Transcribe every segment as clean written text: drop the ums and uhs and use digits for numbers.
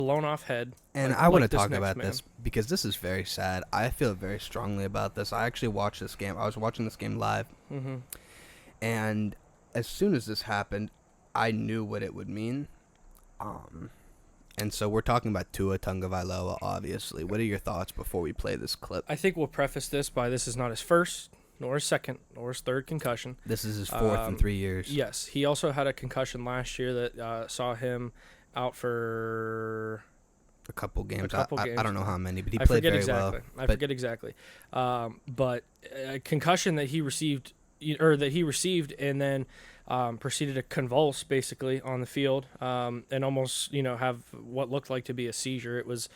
blown off head. And I want to this talk next about man. this because this is very sad. I feel very strongly about this. I actually watched this game. I was watching this game live. Mm-hmm. And as soon as this happened, I knew what it would mean. And so we're talking about Tua Tagovailoa, obviously. What are your thoughts before we play this clip? I think we'll preface this by this is not his first, nor his second, nor his third concussion. This is his fourth in 3 years. Yes. He also had a concussion last year that saw him out for A couple games. games. I don't know how many, but he I played forget very exactly. well. I forget exactly. But a concussion that he received, and then proceeded to convulse basically on the field, and almost have what looked like to be a seizure. It was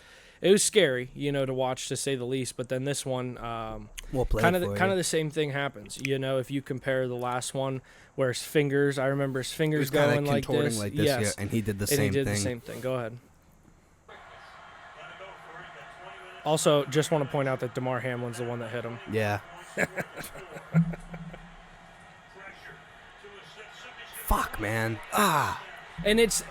scary, to watch, to say the least. But then this one, We'll play kind it for of you. the same thing happens. If you compare the last one, where his fingers, I remember his fingers He was going kinda like contorting this. like this, Yes, yeah, and he did the and same he did thing. the same thing. Go ahead. Also, just want to point out that Damar Hamlin's the one that hit him. Yeah. Fuck, man. And it's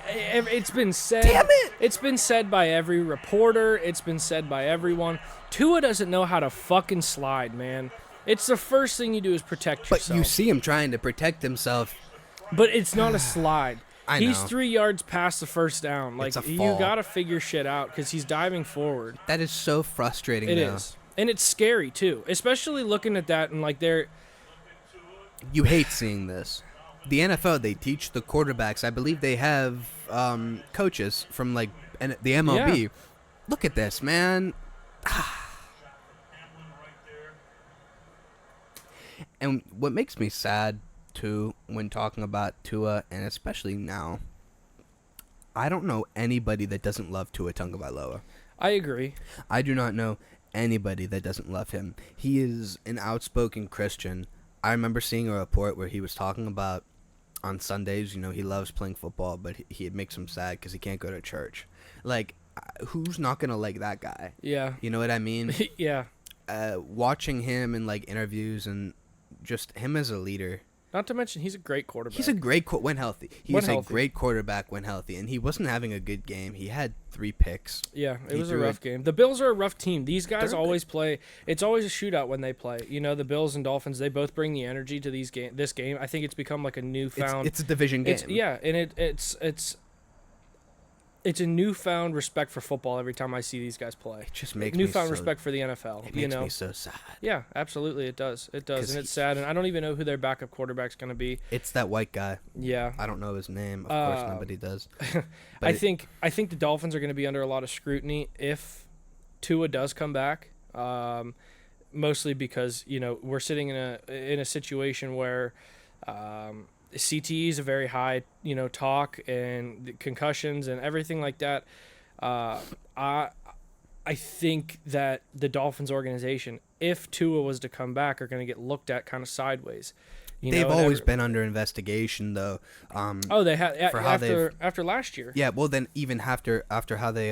been said. Damn it! It's been said by every reporter. It's been said by everyone. Tua doesn't know how to fucking slide, man. It's the first thing you do is protect But yourself. you see him trying to protect himself. But it's not a slide. I He's know. 3 yards past the first down. Like, It's a you fall. got to figure shit out because he's diving forward. That is so frustrating, It though. is. And it's scary, too. Especially looking at that and, like, they're... You hate seeing this. The NFL, they teach the quarterbacks. I believe they have coaches from, like, the MLB. Yeah. Look at this, man. And what makes me sad, too, when talking about Tua, and especially now, I don't know anybody that doesn't love Tua Tagovailoa. I agree. I do not know anybody that doesn't love him. He is an outspoken Christian. I remember seeing a report where he was talking about on Sundays, he loves playing football, but it makes him sad because he can't go to church. Like, who's not going to like that guy? Yeah. You know what I mean? Yeah. Watching him in, like, interviews and just him as a leader. Not to mention, he's a great quarterback. He's a great when healthy. When He's healthy. a great quarterback when healthy, and he wasn't having a good game. He had 3 picks. Yeah, it He was a threw rough game. The Bills are a rough team. These guys They're always play. It's always a shootout when they play. The Bills and Dolphins, they both bring the energy to this game. I think it's become like a newfound. It's a division game. It's a newfound respect for football every time I see these guys play. It just makes Newfound me so, respect for the NFL. It makes me so sad. Yeah, absolutely, it does. It does, 'Cause and it's sad. And I don't even know who their backup quarterback's going to be. It's that white guy. Yeah, I don't know his name. Of course, nobody does. I think the Dolphins are going to be under a lot of scrutiny if Tua does come back. Mostly because we're sitting in a situation where CTE is a very high talk, and the concussions and everything like that. I think that the Dolphins organization, if Tua was to come back, are going to get looked at kind of sideways. They've always been under investigation, though. They had for how after last year. Yeah, well, then even after how they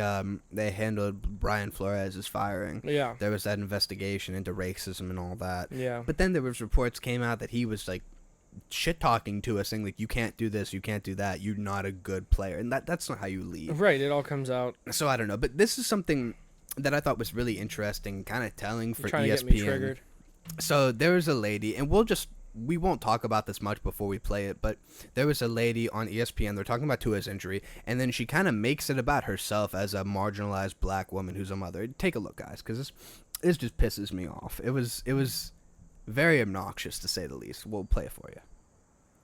handled Brian Flores' firing. Yeah. There was that investigation into racism and all that. Yeah. But then there was reports came out that he was like shit talking to us, saying like, you can't do this, you can't do that, you're not a good player, and that's not how you lead. Right. It all comes out. So I don't know, but this is something that I thought was really interesting, kind of telling for Trying ESPN. to get me triggered. So there was a lady, and we won't talk about this much before we play it, but there was a lady on ESPN. They're talking about Tua's injury, and then she kind of makes it about herself as a marginalized black woman who's a mother. Take a look, guys, because this just pisses me off. It was very obnoxious, to say the least. We'll play it for you.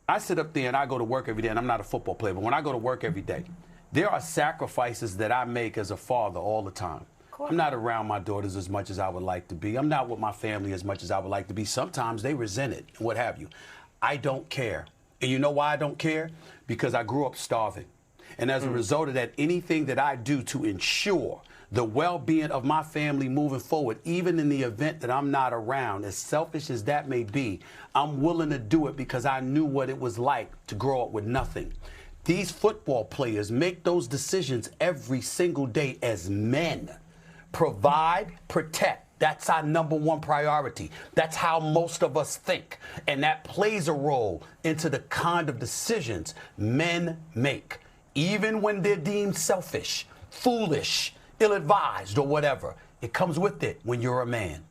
I sit up there and I go to work every day, and I'm not a football player, but when I go to work every day, there are sacrifices that I make as a father all the time. I'm not around my daughters as much as I would like to be. I'm not with my family as much as I would like to be. Sometimes they resent it and what have you. I don't care. And you know why I don't care? Because I grew up starving. And as a result of that, anything that I do to ensure the well-being of my family moving forward, even in the event that I'm not around, as selfish as that may be, I'm willing to do it because I knew what it was like to grow up with nothing. These football players make those decisions every single day as men. Provide, protect. That's our number one priority. That's how most of us think. And that plays a role into the kind of decisions men make, even when they're deemed selfish. foolish, ill-advised, or whatever. It comes with it when you're a man.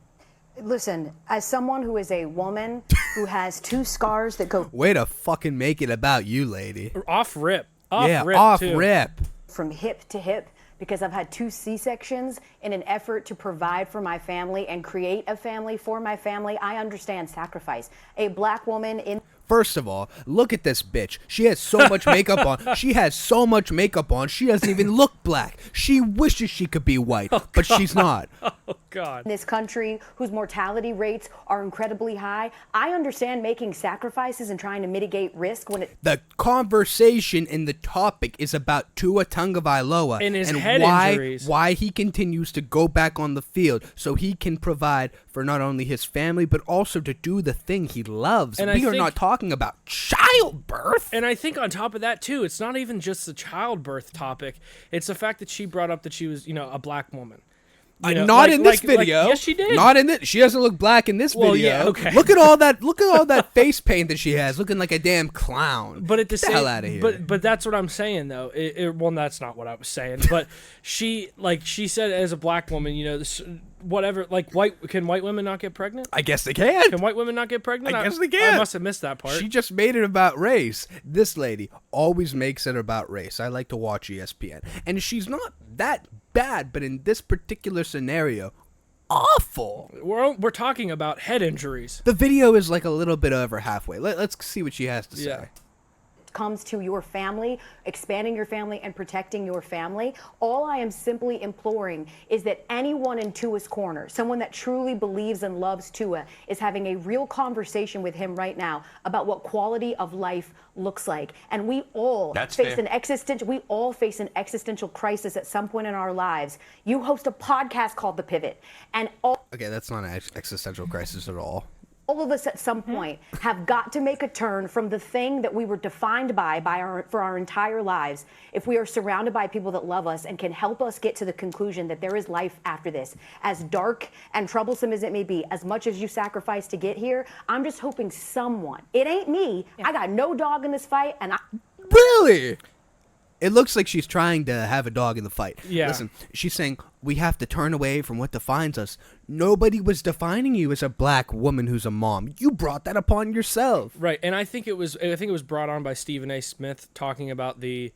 Listen, as someone who is a woman who has 2 scars that go Way to fucking make it about you, lady. Off rip. Off too. rip. from hip to hip, because I've had 2 C-sections in an effort to provide for my family and create a family for my family, I understand sacrifice. A black woman in... First of all, look at this bitch. She has so much makeup on. She has so much makeup on. She doesn't even look black. She wishes she could be white, but she's not. Oh, God. this country whose mortality rates are incredibly high. I understand making sacrifices and trying to mitigate risk when it... The conversation and the topic is about Tua Tagovailoa And his and head injuries. why he continues to go back on the field so he can provide for not only his family but also to do the thing he loves. And We I are think- not talking about childbirth. And I think on top of that, too, it's not even just the childbirth topic. It's the fact that she brought up that she was, a black woman. You know, Not in this video. yes, she did. Not in this. She doesn't look black in this Well, video. yeah, okay. Look at all that. Look at all that face paint that she has, looking like a damn clown. But at the Get same, the hell out of here. But that's what I'm saying though. Well, that's not what I was saying. But she said as a black woman, whatever. Like can white women not get pregnant? I guess they can. Can white women not get pregnant? I guess they can. I must have missed that part. She just made it about race. This lady always makes it about race. I like to watch ESPN, and she's not that bad, but in this particular scenario, awful. We're talking about head injuries. The video is like a little bit over halfway. Let's see what she has to say. Yeah. comes to your family, expanding your family and protecting your family, all I am simply imploring is that anyone in Tua's corner, someone that truly believes and loves Tua, is having a real conversation with him right now about what quality of life looks like. And we all face we all face an existential crisis at some point in our lives. You host a podcast called The Pivot, and Okay, that's not an existential crisis at all. all of us at some point have got to make a turn from the thing that we were defined for our entire lives. If we are surrounded by people that love us and can help us get to the conclusion that there is life after this, as dark and troublesome as it may be, as much as you sacrifice to get here, I'm just hoping someone, it ain't me, I got no dog in this fight, and Really? It looks like she's trying to have a dog in the fight. Yeah. Listen, she's saying we have to turn away from what defines us. Nobody was defining you as a black woman who's a mom. You brought that upon yourself. Right, and I think it was brought on by Stephen A. Smith talking about the.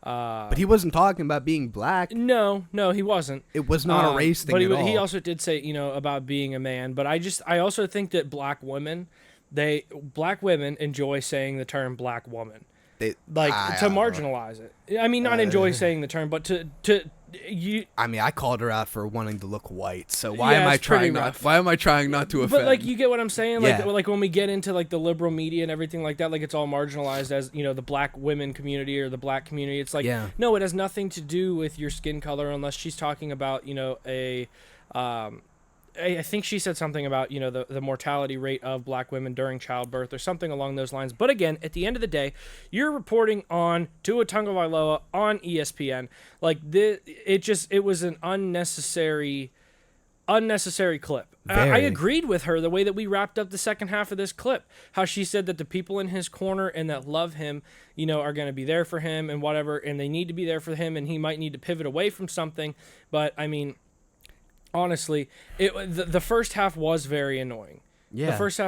But he wasn't talking about being black. No, he wasn't. It was not a race thing but at all. He also did say, about being a man. But I also think that black women enjoy saying the term black woman. To marginalize it. I mean, not enjoy saying the term, but to you. I mean, I called her out for wanting to look white, so why Yeah, am I it's pretty trying not? rough. Why am I trying not to offend? But like, you get what I'm saying? Yeah. Like when we get into like the liberal media and everything like that, like it's all marginalized as the black women community or the black community. It's like, no, it has nothing to do with your skin color unless she's talking about I think she said something about, the mortality rate of black women during childbirth or something along those lines. But again, at the end of the day, you're reporting on Tua Tagovailoa on ESPN. Like it was an unnecessary clip. I agreed with her the way that we wrapped up the second half of this clip, how she said that the people in his corner and that love him, are going to be there for him and whatever, and they need to be there for him, and he might need to pivot away from something. But I mean, honestly, the first half was very annoying. Yeah. The first half